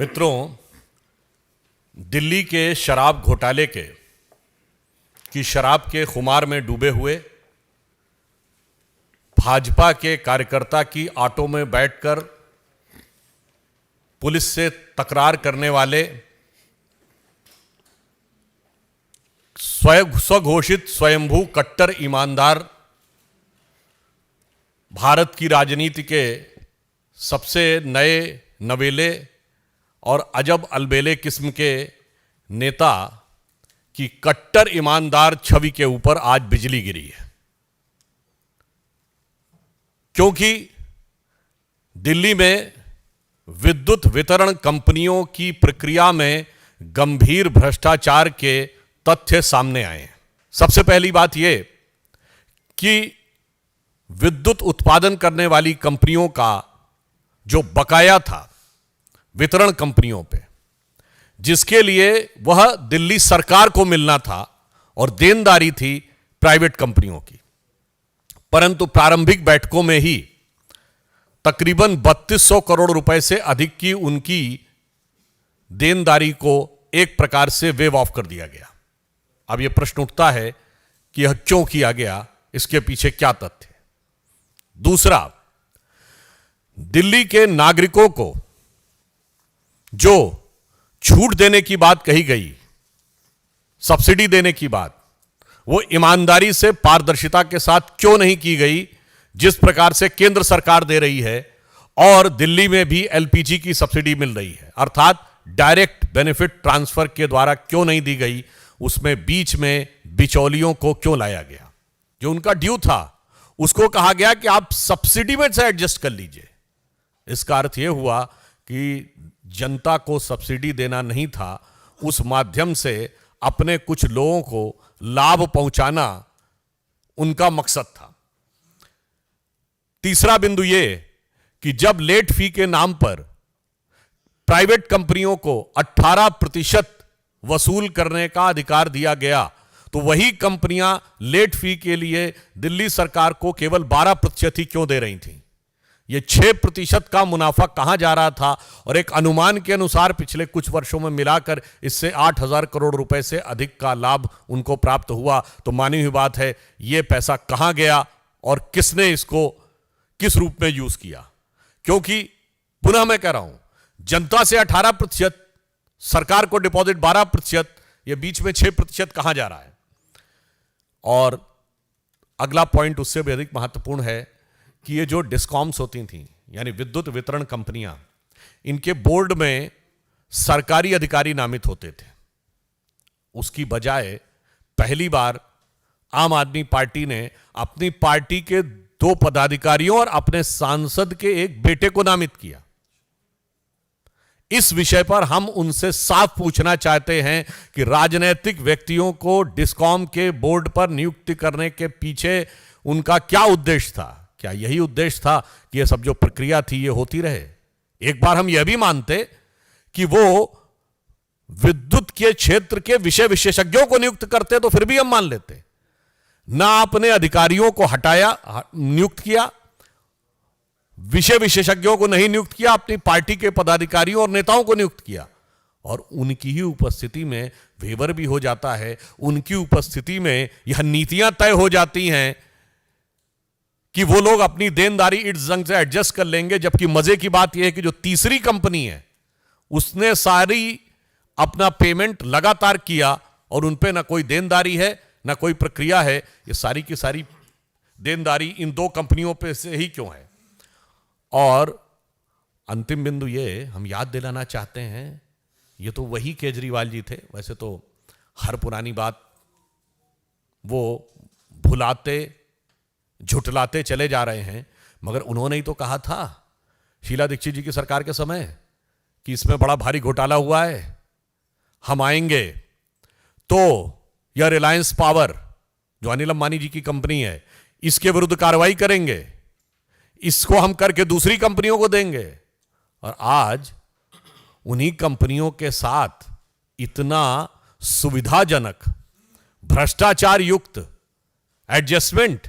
मित्रों, दिल्ली के शराब घोटाले की शराब के खुमार में डूबे हुए भाजपा के कार्यकर्ता की ऑटो में बैठकर पुलिस से तकरार करने वाले स्वघोषित स्वयंभू कट्टर ईमानदार भारत की राजनीति के सबसे नए नवेले और अजब अलबेले किस्म के नेता की कट्टर ईमानदार छवि के ऊपर आज बिजली गिरी है। क्योंकि दिल्ली में विद्युत वितरण कंपनियों की प्रक्रिया में गंभीर भ्रष्टाचार के तथ्य सामने आए हैं। सबसे पहली बात यह कि विद्युत उत्पादन करने वाली कंपनियों का जो बकाया था वितरण कंपनियों पे, जिसके लिए वह दिल्ली सरकार को मिलना था और देनदारी थी प्राइवेट कंपनियों की, परंतु प्रारंभिक बैठकों में ही तकरीबन 3200 करोड़ रुपए से अधिक की उनकी देनदारी को एक प्रकार से वेव ऑफ कर दिया गया। अब यह प्रश्न उठता है कि यह क्यों किया गया, इसके पीछे क्या तथ्य है। दूसरा, दिल्ली के नागरिकों को जो छूट देने की बात कही गई, सब्सिडी देने की बात, वो ईमानदारी से पारदर्शिता के साथ क्यों नहीं की गई, जिस प्रकार से केंद्र सरकार दे रही है और दिल्ली में भी एलपीजी की सब्सिडी मिल रही है, अर्थात डायरेक्ट बेनिफिट ट्रांसफर के द्वारा क्यों नहीं दी गई, उसमें बीच में बिचौलियों को क्यों लाया गया। जो उनका ड्यू था उसको कहा गया कि आप सब्सिडी में से एडजस्ट कर लीजिए। इसका अर्थ यह हुआ कि जनता को सब्सिडी देना नहीं था, उस माध्यम से अपने कुछ लोगों को लाभ पहुंचाना उनका मकसद था। तीसरा बिंदु यह कि जब लेट फी के नाम पर प्राइवेट कंपनियों को 18% वसूल करने का अधिकार दिया गया, तो वही कंपनियां लेट फी के लिए दिल्ली सरकार को केवल 12% ही क्यों दे रही थी। यह 6% का मुनाफा कहां जा रहा था, और एक अनुमान के अनुसार पिछले कुछ वर्षों में मिलाकर इससे 8000 करोड़ रुपए से अधिक का लाभ उनको प्राप्त हुआ। तो मानी हुई बात है, यह पैसा कहां गया और किसने इसको किस रूप में यूज किया। क्योंकि पुनः मैं कह रहा हूं, जनता से 18%, सरकार को डिपॉजिट 12%, यह बीच में 6% कहां जा रहा है। और अगला पॉइंट उससे भी अधिक महत्वपूर्ण है कि ये जो डिस्कॉम्स होती थी, यानी विद्युत वितरण कंपनियां, इनके बोर्ड में सरकारी अधिकारी नामित होते थे। उसकी बजाय पहली बार आम आदमी पार्टी ने अपनी पार्टी के 2 पदाधिकारियों और अपने सांसद के एक बेटे को नामित किया। इस विषय पर हम उनसे साफ पूछना चाहते हैं कि राजनीतिक व्यक्तियों को डिस्कॉम के बोर्ड पर नियुक्ति करने के पीछे उनका क्या उद्देश्य था। क्या यही उद्देश्य था कि यह सब जो प्रक्रिया थी ये होती रहे। एक बार हम यह भी मानते कि वो विद्युत के क्षेत्र के विषय विशेषज्ञों को नियुक्त करते तो फिर भी हम मान लेते। ना अपने अधिकारियों को हटाया, नियुक्त किया, विषय विशेषज्ञों को नहीं नियुक्त किया, अपनी पार्टी के पदाधिकारियों और नेताओं को नियुक्त किया, और उनकी ही उपस्थिति में वेवर भी हो जाता है। उनकी उपस्थिति में यह नीतियां तय हो जाती हैं कि वो लोग अपनी देनदारी इस ढंग से एडजस्ट कर लेंगे। जबकि मजे की बात यह है कि जो तीसरी कंपनी है उसने सारी अपना पेमेंट लगातार किया और उन पे ना कोई देनदारी है ना कोई प्रक्रिया है। ये सारी की सारी देनदारी इन 2 कंपनियों पे से ही क्यों है। और अंतिम बिंदु ये हम याद दिलाना चाहते हैं, ये तो वही केजरीवाल जी थे। वैसे तो हर पुरानी बात वो भुलाते झुटलाते चले जा रहे हैं, मगर उन्होंने ही तो कहा था शीला दीक्षित जी की सरकार के समय कि इसमें बड़ा भारी घोटाला हुआ है, हम आएंगे तो यह रिलायंस पावर जो अनिल अंबानी जी की कंपनी है, इसके विरुद्ध कार्रवाई करेंगे, इसको हम करके दूसरी कंपनियों को देंगे। और आज उन्हीं कंपनियों के साथ इतना सुविधाजनक भ्रष्टाचार युक्त एडजस्टमेंट